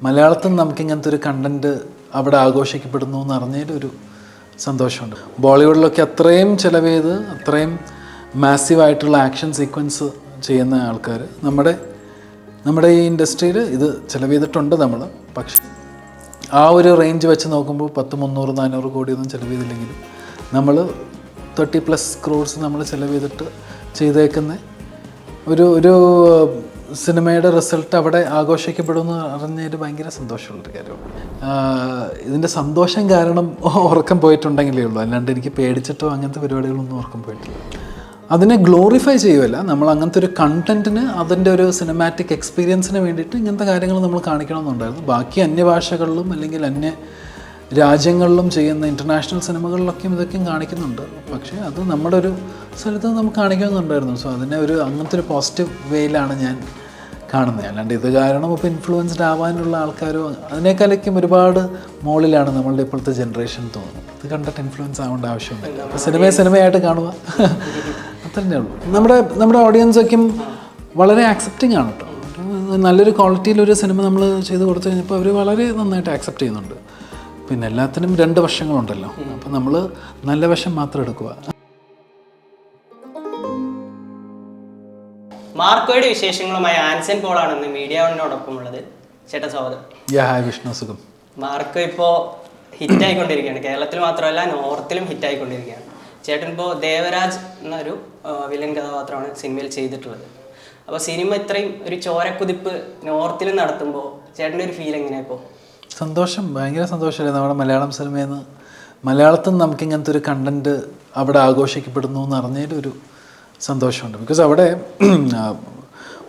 മലയാളത്തിൽ നമുക്ക് ഇങ്ങനത്തെ ഒരു കണ്ടൻറ്റ് അവിടെ ആഘോഷിക്കപ്പെടുന്നു എന്ന് അറിഞ്ഞതിലൊരു സന്തോഷമുണ്ട്. ബോളിവുഡിലൊക്കെ അത്രയും ചിലവ് ചെയ്ത് അത്രയും മാസീവായിട്ടുള്ള ആക്ഷൻ സീക്വൻസ് ചെയ്യുന്ന ആൾക്കാർ നമ്മുടെ ഈ ഇൻഡസ്ട്രിയിൽ ഇത് ചിലവ് ചെയ്തിട്ടുണ്ട് നമ്മൾ. പക്ഷേ ആ ഒരു റേഞ്ച് വെച്ച് നോക്കുമ്പോൾ 300-400 കോടിയൊന്നും ചിലവ് ചെയ്തില്ലെങ്കിലും നമ്മൾ 30+ crores നമ്മൾ ചിലവ് ചെയ്തിട്ട് ചെയ്തേക്കുന്ന ഒരു സിനിമയുടെ റിസൾട്ട് അവിടെ ആഘോഷിക്കപ്പെടുമെന്ന് അറിഞ്ഞതിൽ ഭയങ്കര സന്തോഷമുള്ളൊരു കാര്യമാണ്. ഇതിൻ്റെ സന്തോഷം കാരണം ഉറക്കം പോയിട്ടുണ്ടെങ്കിലേ ഉള്ളൂ, അല്ലാണ്ട് എനിക്ക് പേടിച്ചിട്ടോ അങ്ങനത്തെ പരിപാടികളൊന്നും ഉറക്കം പോയിട്ടില്ല. അതിനെ ഗ്ലോറിഫൈ ചെയ്യുമല്ല, നമ്മൾ അങ്ങനത്തെ ഒരു കണ്ടൻറ്റിന് അതിൻ്റെ ഒരു സിനിമാറ്റിക് എക്സ്പീരിയൻസിന് വേണ്ടിയിട്ട് ഇങ്ങനത്തെ കാര്യങ്ങൾ നമ്മൾ കാണിക്കണമെന്നുണ്ടായിരുന്നു. ബാക്കി അന്യഭാഷകളിലും അല്ലെങ്കിൽ അന്യ രാജ്യങ്ങളിലും ചെയ്യുന്ന ഇൻ്റർനാഷണൽ സിനിമകളിലൊക്കെയും ഇതൊക്കെയും കാണിക്കുന്നുണ്ട്. പക്ഷേ അത് നമ്മുടെ ഒരു സ്ഥലത്ത് നമുക്ക് കാണിക്കണമെന്നുണ്ടായിരുന്നു. സോ അതിനെ അങ്ങനത്തെ ഒരു പോസിറ്റീവ് വേയിലാണ് ഞാൻ കാണുന്നത്. അല്ലാണ്ട് ഇത് കാരണം ഇപ്പോൾ ഇൻഫ്ലുവൻസ്ഡ് ആവാനുള്ള ആൾക്കാരോ അതിനേക്കാളേക്കും ഒരുപാട് മുകളിലാണ് നമ്മളുടെ ഇപ്പോഴത്തെ ജനറേഷൻ തോന്നുന്നത്. ഇത് കണ്ടിട്ട് ഇൻഫ്ലുവൻസ് ആവേണ്ട ആവശ്യമില്ല. അപ്പോൾ സിനിമയായിട്ട് കാണുക അത്രേ ഉള്ളൂ. നമ്മുടെ ഓഡിയൻസൊക്കെയും വളരെ ആക്സെപ്റ്റിംഗ് ആണ് കേട്ടോ. നല്ലൊരു ക്വാളിറ്റിയിലൊരു സിനിമ നമ്മൾ ചെയ്ത് കൊടുത്തു കഴിഞ്ഞപ്പോൾ അവർ വളരെ നന്നായിട്ട് ആക്സെപ്റ്റ് ചെയ്യുന്നുണ്ട്. പിന്നെ എല്ലാത്തിനും 2 വശങ്ങളുണ്ടല്ലോ, അപ്പോൾ നമ്മൾ നല്ല വശം മാത്രം എടുക്കുക. മാർക്കോയുടെ വിശേഷങ്ങളുമായി ആൻസൺ പോളാണ് ഇന്ന് മീഡിയ വണ്ണിനോടൊപ്പം ഉള്ളത്. ചേട്ടാ സ്വാഗതം. ഹായ് വിഷ്ണു, സുഖം. മാർക്കോ ഇപ്പോൾ ഹിറ്റായിക്കൊണ്ടിരിക്കുകയാണ്, കേരളത്തിൽ മാത്രമല്ല നോർത്തിലും ഹിറ്റായിക്കൊണ്ടിരിക്കുകയാണ്. ചേട്ടൻ ഇപ്പോൾ ദേവരാജ് എന്നൊരു വില്ലൻ കഥാപാത്രമാണ് സിനിമയിൽ ചെയ്തിട്ടുള്ളത്. അപ്പോൾ സിനിമ ഇത്രയും ഒരു ചോരക്കുതിപ്പ് നോർത്തിൽ നടത്തുമ്പോൾ ചേട്ടൻ്റെ ഒരു ഫീൽ എങ്ങനെയാണ് ഇപ്പോൾ? സന്തോഷം, ഭയങ്കര സന്തോഷമല്ലേ. നമ്മുടെ മലയാളം സിനിമയിൽ നിന്ന് മലയാളത്തിൽ നമുക്ക് ഇങ്ങനത്തെ ഒരു കണ്ടൻറ്റ് അവിടെ ആഘോഷിക്കപ്പെടുന്നു എന്ന് അറിഞ്ഞതിലൊരു സന്തോഷമുണ്ട്. ബിക്കോസ് അവിടെ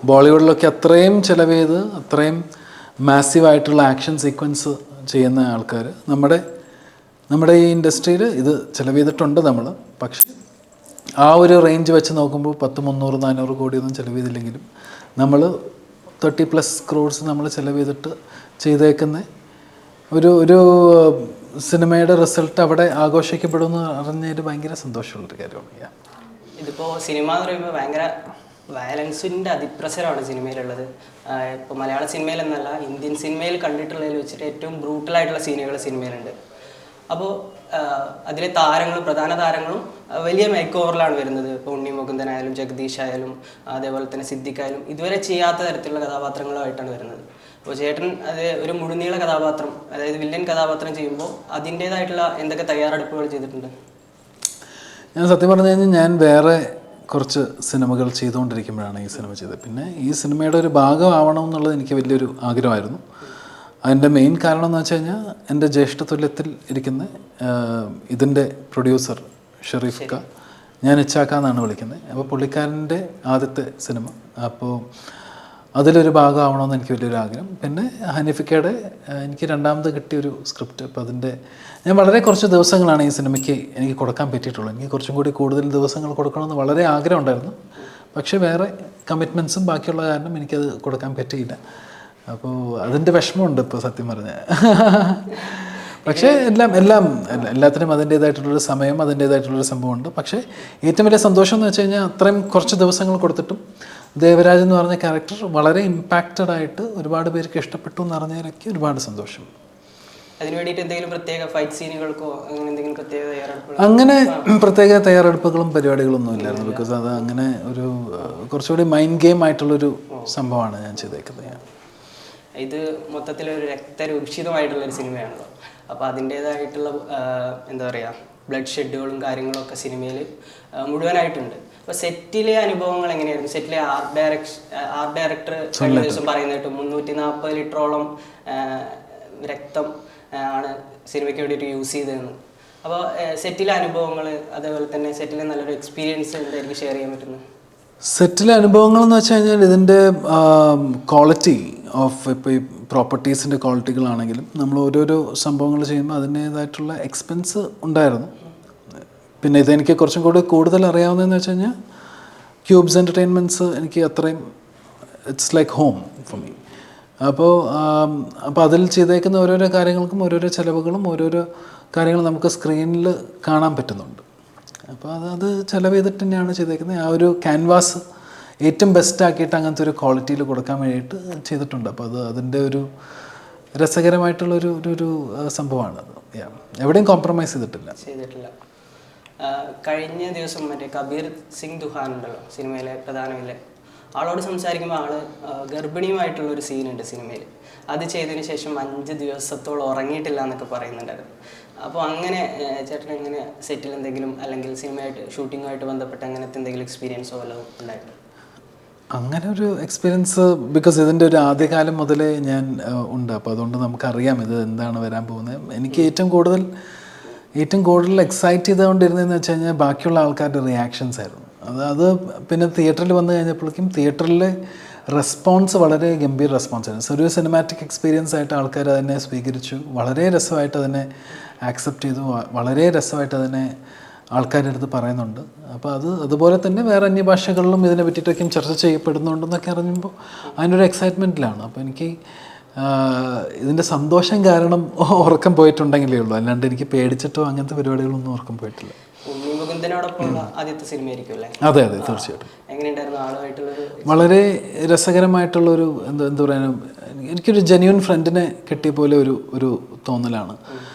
ബോളിവുഡിലൊക്കെ അത്രയും ചിലവ് ചെയ്ത് അത്രയും മാസീവായിട്ടുള്ള ആക്ഷൻ സീക്വൻസ് ചെയ്യുന്ന ആൾക്കാർ നമ്മുടെ ഈ ഇൻഡസ്ട്രിയിൽ ഇത് ചിലവ് ചെയ്തിട്ടുണ്ട് നമ്മൾ. പക്ഷേ ആ ഒരു റേഞ്ച് വെച്ച് നോക്കുമ്പോൾ 300-400 കോടിയൊന്നും ചിലവ് ചെയ്തില്ലെങ്കിലും നമ്മൾ 30+ crores നമ്മൾ ചിലവ് ചെയ്തിട്ട് ചെയ്തേക്കുന്ന ഒരു സിനിമയുടെ റിസൾട്ട് അവിടെ ആഘോഷിക്കപ്പെടുമെന്ന് അറിഞ്ഞതിൽ ഭയങ്കര സന്തോഷമുള്ളൊരു കാര്യമാണ്. ഇതിപ്പോൾ സിനിമ എന്ന് പറയുമ്പോൾ ഭയങ്കര വയലൻസിൻ്റെ അതിപ്രസരമാണ് സിനിമയിലുള്ളത്. ഇപ്പോൾ മലയാള സിനിമയിലെന്നല്ല ഇന്ത്യൻ സിനിമയിൽ കണ്ടിട്ടുള്ളതിൽ വെച്ചിട്ട് ഏറ്റവും ബ്രൂട്ടലായിട്ടുള്ള സീനുകൾ സിനിമയിലുണ്ട്. അപ്പോൾ അതിലെ പ്രധാന താരങ്ങളും വലിയ മേക്ക് ഓവറിലാണ് വരുന്നത്. ഇപ്പോൾ ഉണ്ണി മുകുന്ദനായാലും ജഗദീഷ് ആയാലും അതേപോലെ തന്നെ സിദ്ദിഖായാലും ഇതുവരെ ചെയ്യാത്ത തരത്തിലുള്ള കഥാപാത്രങ്ങളുമായിട്ടാണ് വരുന്നത്. അപ്പോൾ ചേട്ടൻ അത് ഒരു മുഴുനീള കഥാപാത്രം, അതായത് വില്ലൻ കഥാപാത്രം ചെയ്യുമ്പോൾ അതിൻ്റേതായിട്ടുള്ള എന്തൊക്കെ തയ്യാറെടുപ്പുകൾ ചെയ്തിട്ടുണ്ട്? ഞാൻ സത്യം പറഞ്ഞു കഴിഞ്ഞാൽ ഞാൻ വേറെ കുറച്ച് സിനിമകൾ ചെയ്തുകൊണ്ടിരിക്കുമ്പോഴാണ് ഈ സിനിമ ചെയ്തത്. പിന്നെ ഈ സിനിമയുടെ ഒരു ഭാഗമാവണം എന്നുള്ളത് എനിക്ക് വലിയൊരു ആഗ്രഹമായിരുന്നു. അതിൻ്റെ മെയിൻ കാരണം എന്ന് വെച്ച് കഴിഞ്ഞാൽ എൻ്റെ ജ്യേഷ്ഠതുല്യത്തിൽ ഇരിക്കുന്ന ഇതിൻ്റെ പ്രൊഡ്യൂസർ ഷെറീഫ് ക, ഞാൻ ഇച്ചാക്ക എന്നാണ് വിളിക്കുന്നത്. അപ്പോൾ പുള്ളിക്കാരൻ്റെ ആദ്യത്തെ സിനിമ, അപ്പോൾ അതിലൊരു ഭാഗമാവണമെന്ന് എനിക്ക് വലിയൊരു ആഗ്രഹം. പിന്നെ ഹനീഫിക്കയുടെ എനിക്ക് രണ്ടാമത് കിട്ടിയൊരു സ്ക്രിപ്റ്റ്. അപ്പോൾ അതിൻ്റെ ഞാൻ വളരെ കുറച്ച് ദിവസങ്ങളാണ് ഈ സിനിമയ്ക്ക് എനിക്ക് കൊടുക്കാൻ പറ്റിയിട്ടുള്ളൂ. എനിക്ക് കുറച്ചും കൂടി കൂടുതൽ ദിവസങ്ങൾ കൊടുക്കണമെന്ന് വളരെ ആഗ്രഹം ഉണ്ടായിരുന്നു. പക്ഷേ വേറെ കമ്മിറ്റ്മെൻറ്റ്സും ബാക്കിയുള്ള കാരണം എനിക്കത് കൊടുക്കാൻ പറ്റിയില്ല. അപ്പോൾ അതിൻ്റെ വിഷമമുണ്ട് ഇപ്പോൾ സത്യം പറഞ്ഞാൽ. പക്ഷേ എല്ലാത്തിനും അതിൻ്റേതായിട്ടുള്ളൊരു സമയം, അതിൻ്റേതായിട്ടുള്ളൊരു സംഭവമുണ്ട്. പക്ഷേ ഏറ്റവും വലിയ സന്തോഷം എന്ന് വെച്ച് കഴിഞ്ഞാൽ അത്രയും കുറച്ച് ദിവസങ്ങൾ കൊടുത്തിട്ടും ദേവരാജ് എന്ന് പറഞ്ഞ ക്യാരക്ടർ വളരെ ഇമ്പാക്റ്റഡ് ആയിട്ട് ഒരുപാട് പേർക്ക് ഇഷ്ടപ്പെട്ടു എന്ന് അറിഞ്ഞതിലൊക്കെ ഒരുപാട് സന്തോഷം. അതിന് വേണ്ടിയിട്ട് എന്തെങ്കിലും പ്രത്യേക ഫൈറ്റ് സീനുകൾക്കോ അങ്ങനെ എന്തെങ്കിലും പ്രത്യേക തയ്യാറെടുപ്പുകൾ? അങ്ങനെ പ്രത്യേക തയ്യാറെടുപ്പുകളും പരിപാടികളൊന്നും ഇല്ലായിരുന്നു. ബിക്കോസ് അത് അങ്ങനെ ഒരു കുറച്ചുകൂടി മൈൻഡ് ഗെയിം ആയിട്ടുള്ളൊരു സംഭവമാണ് ഞാൻ ചെയ്തേക്കുന്നത്. ഇത് മൊത്തത്തിലൊരു രക്തരൂക്ഷിതമായിട്ടുള്ളൊരു സിനിമയാണല്ലോ. അപ്പോൾ അതിൻ്റേതായിട്ടുള്ള എന്താ പറയുക ബ്ലഡ് ഷെഡുകളും കാര്യങ്ങളൊക്കെ സിനിമയിൽ മുഴുവനായിട്ടുണ്ട്. അപ്പോൾ സെറ്റിലെ അനുഭവങ്ങൾ എങ്ങനെയായിരുന്നു? സെറ്റിലെ ആർട്ട് ഡയറക്ടർ കഴിഞ്ഞ ദിവസം പറയുന്നതായിട്ട് 340 ലിറ്ററോളം രക്തം ആണ് സിനിമയ്ക്ക് വേണ്ടിയിട്ട് യൂസ് ചെയ്തതെന്ന്. അപ്പോൾ സെറ്റിലെ അനുഭവങ്ങൾ, അതേപോലെ തന്നെ സെറ്റിലെ നല്ലൊരു എക്സ്പീരിയൻസ് എന്തായിരിക്കും ഷെയർ ചെയ്യാൻ പറ്റുന്നത്? സെറ്റിലെ അനുഭവങ്ങൾ എന്ന് വെച്ച് കഴിഞ്ഞാൽ ഇതിൻ്റെ ക്വാളിറ്റി ഓഫ് ഇപ്പോൾ ഈ പ്രോപ്പർട്ടീസിൻ്റെ ക്വാളിറ്റികളാണെങ്കിലും നമ്മൾ ഓരോരോ സംഭവങ്ങൾ ചെയ്യുമ്പോൾ അതിൻ്റേതായിട്ടുള്ള എക്സ്പെൻസ് ഉണ്ടായിരുന്നു. പിന്നെ ഇതെനിക്ക് കുറച്ചും കൂടി കൂടുതൽ അറിയാവുന്നതെന്ന് വെച്ച് കഴിഞ്ഞാൽ ക്യൂബ്സ് എൻ്റർടൈൻമെൻറ്റ്സ് എനിക്ക് അത്രയും it's like home for me. അപ്പോൾ അതിൽ ചെയ്തേക്കുന്ന ഓരോരോ കാര്യങ്ങൾക്കും ഓരോരോ ചിലവുകളും ഓരോരോ കാര്യങ്ങളും നമുക്ക് സ്ക്രീനിൽ കാണാൻ പറ്റുന്നുണ്ട്. അപ്പോൾ അത് ചിലവ് ചെയ്തിട്ട് തന്നെയാണ് ചെയ്തേക്കുന്നത്. ആ ഒരു ക്യാൻവാസ് ഏറ്റവും ബെസ്റ്റ് ആക്കിയിട്ട് അങ്ങനത്തെ ഒരു ക്വാളിറ്റിയിൽ കൊടുക്കാൻ വേണ്ടിയിട്ട് ചെയ്തിട്ടുണ്ട്. അപ്പോൾ അതിൻ്റെ ഒരു രസകരമായിട്ടുള്ളൊരു ഒരു ഒരു സംഭവമാണത്. എവിടെയും കോംപ്രമൈസ് ചെയ്തിട്ടില്ല. കഴിഞ്ഞ ദിവസം മറ്റേ കബീർ സിംഗ് ദുഹാൻ ഉണ്ടല്ലോ സിനിമയിലെ പ്രധാന വില്ലൻ, ആളോട് സംസാരിക്കുമ്പോൾ ആള് ഗർഭിണിയുമായിട്ടുള്ളൊരു സീനുണ്ട് സിനിമയിൽ. അത് ചെയ്തതിന് ശേഷം 5 ദിവസത്തോളം ഉറങ്ങിയിട്ടില്ല എന്നൊക്കെ പറയുന്നുണ്ടായിരുന്നു. അപ്പോൾ അങ്ങനെ ചേട്ടൻ എങ്ങനെ സെറ്റിൽ എന്തെങ്കിലും അല്ലെങ്കിൽ സിനിമയായിട്ട് ഷൂട്ടിങ്ങുമായിട്ട് ബന്ധപ്പെട്ട് അങ്ങനത്തെ എന്തെങ്കിലും എക്സ്പീരിയൻസോ വല്ലതും ഉണ്ടായിരുന്നു? അങ്ങനെ ഒരു എക്സ്പീരിയൻസ് ബിക്കോസ് ഇതിൻ്റെ ഒരു ആദ്യകാലം മുതലേ ഞാൻ ഉണ്ട്. അപ്പോൾ അതുകൊണ്ട് നമുക്കറിയാം ഇത് എന്താണ് വരാൻ പോകുന്നത്. എനിക്ക് ഏറ്റവും കൂടുതൽ എക്സൈറ്റ് ചെയ്തുകൊണ്ടിരുന്നതെന്ന് വെച്ച് കഴിഞ്ഞാൽ ബാക്കിയുള്ള ആൾക്കാരുടെ റിയാക്ഷൻസ് ആയിരുന്നു. അത് പിന്നെ തിയേറ്ററിൽ വന്നു കഴിഞ്ഞപ്പോഴേക്കും തിയേറ്ററിലെ റെസ്പോൺസ് വളരെ ഗംഭീര റെസ്പോൺസായിരുന്നു. ഒരു സിനിമാറ്റിക് എക്സ്പീരിയൻസ് ആയിട്ട് ആൾക്കാർ അതിനെ സ്വീകരിച്ചു, വളരെ രസമായിട്ട് അതിനെ ആക്സെപ്റ്റ് ചെയ്തു, വളരെ രസമായിട്ട് അതിനെ ആൾക്കാരുടെ അടുത്ത് പറയുന്നുണ്ട്. അപ്പോൾ അതുപോലെ തന്നെ വേറെ അന്യഭാഷകളിലും ഇതിനെ പറ്റിയിട്ടൊക്കെയും ചർച്ച ചെയ്യപ്പെടുന്നുണ്ടെന്നൊക്കെ അറിയുമ്പോൾ അതിനൊരു എക്സൈറ്റ്മെൻറ്റിലാണ്. അപ്പോൾ എനിക്ക് ഇതിൻ്റെ സന്തോഷം കാരണം ഉറക്കം പോയിട്ടുണ്ടെങ്കിലേ ഉള്ളൂ, അല്ലാണ്ട് എനിക്ക് പേടിച്ചിട്ടോ അങ്ങനത്തെ പരിപാടികളൊന്നും ഉറക്കം പോയിട്ടില്ല. ആദ്യത്തെ സിനിമയായിരിക്കും അല്ലേ? അതെ തീർച്ചയായിട്ടും. എങ്ങനെയുണ്ടായിരുന്നു ആളുമായിട്ടുള്ളൊരു? വളരെ രസകരമായിട്ടുള്ളൊരു എന്താ പറയുക, എനിക്കൊരു ജെന്യൂൻ ഫ്രണ്ടിനെ കിട്ടിയ പോലെ ഒരു തോന്നലാണ്.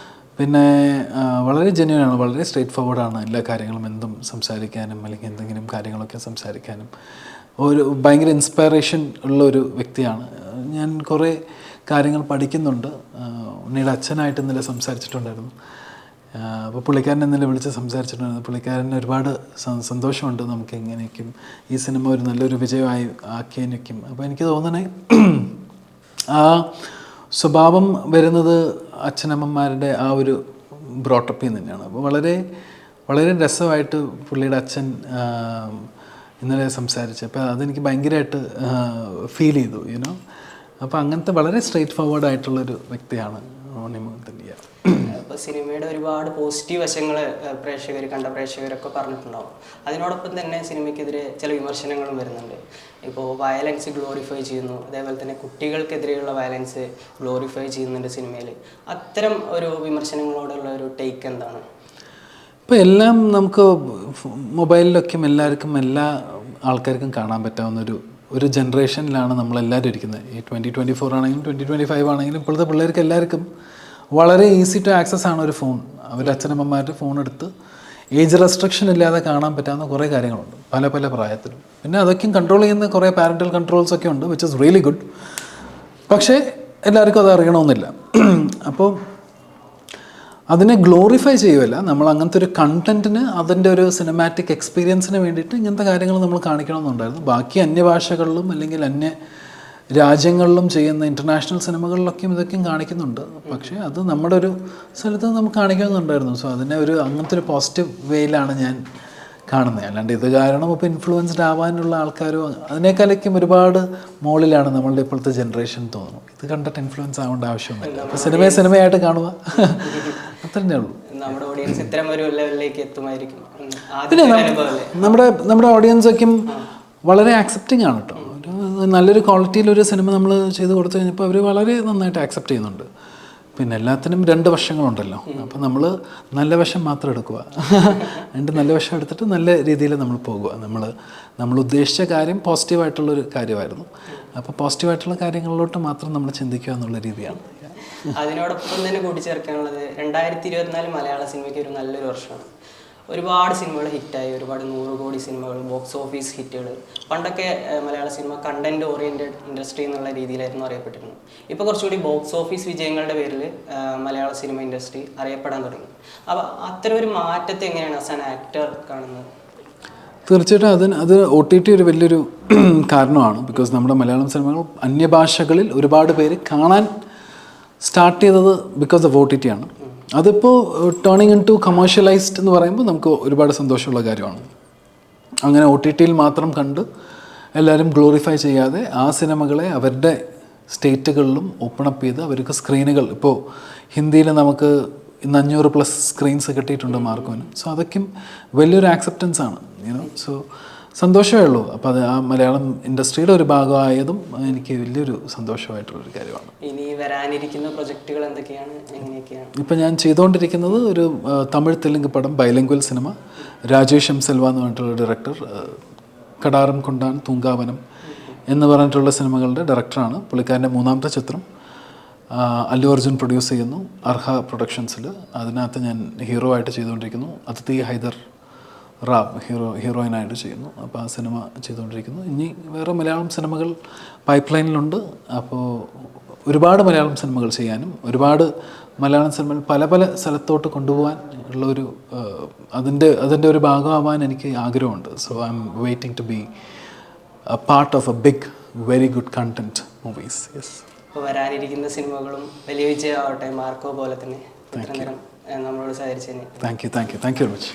പിന്നെ വളരെ ജെന്യൂനാണ്, വളരെ സ്ട്രേറ്റ് ഫോർവേഡാണ് എല്ലാ കാര്യങ്ങളും, എന്തും സംസാരിക്കാനും അല്ലെങ്കിൽ എന്തെങ്കിലും കാര്യങ്ങളൊക്കെ സംസാരിക്കാനും ഭയങ്കര ഇൻസ്പയറേഷൻ ഉള്ള ഒരു വ്യക്തിയാണ്. ഞാൻ കുറേ കാര്യങ്ങൾ പഠിക്കുന്നുണ്ട്. ഉണ്ണിയുടെ അച്ഛനായിട്ട് ഇന്നലെ സംസാരിച്ചിട്ടുണ്ടായിരുന്നു. അപ്പോൾ പുള്ളിക്കാരൻ ഇന്നലെ വിളിച്ച് സംസാരിച്ചിട്ടുണ്ടായിരുന്നു. പുള്ളിക്കാരന് ഒരുപാട് സന്തോഷമുണ്ട് നമുക്ക് എങ്ങനെയൊക്കെയും ഈ സിനിമ ഒരു നല്ലൊരു വിജയമായി ആക്കിയതിനൊക്കെയും. അപ്പോൾ എനിക്ക് തോന്നണേ ആ സ്വഭാവം വരുന്നത് അച്ഛനമ്മമാരുടെ ആ ഒരു ബ്രോട്ടപ്പിൽ തന്നെയാണ്. അപ്പോൾ വളരെ വളരെ രസമായിട്ട് പുള്ളിയുടെ അച്ഛൻ ഇന്നലെ സംസാരിച്ചു. അപ്പോൾ അതെനിക്ക് ഭയങ്കരമായിട്ട് ഫീൽ ചെയ്തു, യുനോ. അപ്പോൾ അങ്ങനത്തെ വളരെ സ്ട്രെയിറ്റ് ഫോർവേഡ് ആയിട്ടുള്ളൊരു വ്യക്തിയാണ് ഉണ്ണി മുകുന്ദൻ. ഇപ്പോൾ സിനിമയുടെ ഒരുപാട് പോസിറ്റീവ് വശങ്ങൾ കണ്ട പ്രേക്ഷകരൊക്കെ പറഞ്ഞിട്ടുണ്ടാവും. അതിനോടൊപ്പം തന്നെ സിനിമയ്ക്കെതിരെ ചില വിമർശനങ്ങളും വരുന്നുണ്ട്. ഇപ്പോൾ വയലൻസ് ഗ്ലോറിഫൈ ചെയ്യുന്നു, അതേപോലെ തന്നെ കുട്ടികൾക്കെതിരെയുള്ള വയലൻസ് ഗ്ലോറിഫൈ ചെയ്യുന്നുണ്ട് സിനിമയിൽ. അത്തരം ഒരു വിമർശനങ്ങളോടുള്ള ഒരു ടേക്ക് എന്താണ്? ഇപ്പോൾ എല്ലാം നമുക്ക് മൊബൈലിലൊക്കെ എല്ലാവർക്കും എല്ലാ ആൾക്കാർക്കും കാണാൻ പറ്റാവുന്ന ഒരു ജനറേഷനിലാണ് നമ്മളെല്ലാവരും ഇരിക്കുന്നത്. ഈ 2024 ആണെങ്കിലും 2025 ആണെങ്കിലും ഇപ്പോഴത്തെ പിള്ളേർക്ക് എല്ലാവർക്കും വളരെ ഈസി ടു ആക്സസ് ആണ് ഒരു ഫോൺ. അവരുടെ അച്ഛനമ്മമാരുടെ ഫോൺ എടുത്ത് ഏജ് റെസ്ട്രിക്ഷൻ ഇല്ലാതെ കാണാൻ പറ്റാവുന്ന കുറേ കാര്യങ്ങളുണ്ട് പല പ്രായത്തിലും. പിന്നെ അതൊക്കെയും കൺട്രോൾ ചെയ്യുന്ന കുറേ പാരൻ്റൽ കൺട്രോൾസൊക്കെ ഉണ്ട്, വിച്ച് ഇസ് റിയലി ഗുഡ്. പക്ഷേ എല്ലാവർക്കും അത് അറിയണമെന്നില്ല. അപ്പോൾ അതിനെ ഗ്ലോറിഫൈ ചെയ്യുമല്ല, നമ്മൾ അങ്ങനത്തെ ഒരു കണ്ടൻറ്റിന് അതിൻ്റെ ഒരു സിനിമാറ്റിക് എക്സ്പീരിയൻസിന് വേണ്ടിയിട്ട് ഇങ്ങനത്തെ കാര്യങ്ങൾ നമ്മൾ കാണിക്കണമെന്നുണ്ടായിരുന്നു. ബാക്കി അന്യഭാഷകളിലും അല്ലെങ്കിൽ അന്യ രാജ്യങ്ങളിലും ചെയ്യുന്ന ഇൻ്റർനാഷണൽ സിനിമകളിലൊക്കെയും ഇതൊക്കെയും കാണിക്കുന്നുണ്ട്. പക്ഷേ അത് നമ്മുടെ ഒരു സ്ഥലത്ത് നമുക്ക് കാണിക്കണമെന്നുണ്ടായിരുന്നു. സോ അതിനെ അങ്ങനത്തെ ഒരു പോസിറ്റീവ് വേയിലാണ് ഞാൻ കാണുന്നത്. അല്ലാണ്ട് ഇത് കാരണം ഇപ്പോൾ ഇൻഫ്ലുവൻസ്ഡ് ആവാനുള്ള ആൾക്കാരും അതിനേക്കാളേക്കും ഒരുപാട് മുകളിലാണ് നമ്മളുടെ ഇപ്പോഴത്തെ ജനറേഷൻ തോന്നുന്നു. ഇത് കണ്ടിട്ട് ഇൻഫ്ലുവൻസ് ആവേണ്ട ആവശ്യമൊന്നുമില്ല. അപ്പോൾ സിനിമയായിട്ട് കാണുക, അത്രേ ഉള്ളൂ. നമ്മുടെ ഓഡിയൻസ് ഇത്തരം ഒരു ലെവലിലേക്ക് എത്തുമായിരിക്കും. പിന്നെ നമ്മുടെ ഓഡിയൻസൊക്കെയും വളരെ ആക്സെപ്റ്റിംഗ് ആണ് കേട്ടോ. നല്ലൊരു ക്വാളിറ്റിയിലൊരു സിനിമ നമ്മൾ ചെയ്ത് കൊടുത്തു കഴിഞ്ഞപ്പോൾ അവർ വളരെ നന്നായിട്ട് ആക്സെപ്റ്റ് ചെയ്യുന്നുണ്ട്. പിന്നെ എല്ലാത്തിനും 2 വശങ്ങളുണ്ടല്ലോ. അപ്പോൾ നമ്മൾ നല്ല വശം മാത്രം എടുക്കുക, നല്ല വശം എടുത്തിട്ട് നല്ല രീതിയിൽ നമ്മൾ പോകുക. നമ്മൾ ഉദ്ദേശിച്ച കാര്യം പോസിറ്റീവായിട്ടുള്ളൊരു കാര്യമായിരുന്നു. അപ്പോൾ പോസിറ്റീവായിട്ടുള്ള കാര്യങ്ങളിലോട്ട് മാത്രം നമ്മൾ ചിന്തിക്കുക എന്നുള്ള രീതിയാണ്. അതിനോടൊപ്പം തന്നെ കൂട്ടിച്ചേർക്കാനുള്ളത് 2024 മലയാള സിനിമയ്ക്ക് ഒരു നല്ലൊരു വർഷമാണ്. ഒരുപാട് സിനിമകൾ ഹിറ്റായി, ഒരുപാട് 100 കോടി സിനിമകൾ, ബോക്സ് ഓഫീസ് ഹിറ്റുകൾ. പണ്ടൊക്കെ മലയാള സിനിമ കണ്ടന്റ് ഓറിയൻറ്റഡ് ഇൻഡസ്ട്രി എന്നുള്ള രീതിയിലായിരുന്നു അറിയപ്പെട്ടിരുന്നത്. ഇപ്പോൾ കുറച്ചുകൂടി ബോക്സ് ഓഫീസ് വിജയങ്ങളുടെ പേരിൽ മലയാള സിനിമ ഇൻഡസ്ട്രി അറിയപ്പെടാൻ തുടങ്ങി. അപ്പോൾ അത്തരം ഒരു മാറ്റത്തെ എങ്ങനെയാണ് ആസ് ആൻ ആക്ടർ കാണുന്നത്? തീർച്ചയായിട്ടും അത് OTT ഒരു വലിയൊരു കാരണമാണ്. ബിക്കോസ് നമ്മുടെ മലയാളം സിനിമകൾ അന്യഭാഷകളിൽ ഒരുപാട് പേര് കാണാൻ സ്റ്റാർട്ട് ചെയ്തത് ബിക്കോസ് ഓഫ് OTT ആണ്. അതിപ്പോൾ ടേണിങ് ഇൻ ടു കമേഴ്ഷ്യലൈസ്ഡ് എന്ന് പറയുമ്പോൾ നമുക്ക് ഒരുപാട് സന്തോഷമുള്ള കാര്യമാണ്. അങ്ങനെ OTTയിൽ മാത്രം കണ്ട് എല്ലാവരും ഗ്ലോറിഫൈ ചെയ്യാതെ ആ സിനിമകളെ അവരുടെ സ്റ്റേറ്റുകളിലും ഓപ്പൺ അപ്പ് ചെയ്ത് അവർക്ക് സ്ക്രീനുകൾ, ഇപ്പോൾ ഹിന്ദിയിൽ നമുക്ക് ഇന്ന് 500+ സ്ക്രീൻസ് കിട്ടിയിട്ടുണ്ട് മാർക്കോന്. സോ അതൊക്കെയും വലിയൊരു ആക്സെപ്റ്റൻസ് ആണ്, യുനോ. സോ സന്തോഷമേ ഉള്ളൂ. അപ്പോൾ അത് ആ മലയാളം ഇൻഡസ്ട്രിയുടെ ഒരു ഭാഗമായതും എനിക്ക് വലിയൊരു സന്തോഷമായിട്ടുള്ളൊരു കാര്യമാണ്. ഇനി വരാനിരിക്കുന്ന പ്രൊജക്റ്റുകൾ എന്തൊക്കെയാണ്, എങ്ങനെയൊക്കെയാണ്? ഇപ്പം ഞാൻ ചെയ്തുകൊണ്ടിരിക്കുന്നത് ഒരു തമിഴ് തെലുങ്ക് പടം, bilingual cinema. Rajesh M Selva എന്ന് പറഞ്ഞിട്ടുള്ള ഡയറക്ടർ, കടാരം കൊണ്ടാൻ തൂങ്കാവനം എന്ന് പറഞ്ഞിട്ടുള്ള സിനിമകളുടെ ഡയറക്ടറാണ്. പുള്ളിക്കാരൻ്റെ 3ാമത്തെ ചിത്രം. അല്ലു അർജുൻ പ്രൊഡ്യൂസ് ചെയ്യുന്നു അർഹ പ്രൊഡക്ഷൻസിൽ. അതിനകത്ത് ഞാൻ ഹീറോ ആയിട്ട് ചെയ്തുകൊണ്ടിരിക്കുന്നു. അതിഥി ഹൈദർ റാവ് ഹീറോയിനായിട്ട് ചെയ്യുന്നു. അപ്പോൾ ആ സിനിമ ചെയ്തുകൊണ്ടിരിക്കുന്നു. ഇനി വേറെ മലയാളം സിനിമകൾ പൈപ്പ് ലൈനിലുണ്ട്. അപ്പോൾ ഒരുപാട് മലയാളം സിനിമകൾ ചെയ്യാനും ഒരുപാട് മലയാളം സിനിമകൾ പല പല സ്ഥലത്തോട്ട് കൊണ്ടുപോകാൻ ഉള്ളൊരു അതിൻ്റെ ഒരു ഭാഗമാവാൻ എനിക്ക് ആഗ്രഹമുണ്ട്. So I'm waiting to be a part of a big very good content movies. Yes. അപ്പോൾ വരാനിരിക്കുന്ന സിനിമകളും വലിയ വിജയമാവട്ടെ. മാർക്കോ പോലെ തന്നെ ഇത്ര നേരം നമ്മളോട് സഹകരിച്ചതിന് താങ്ക് യു വെരി മച്ച്.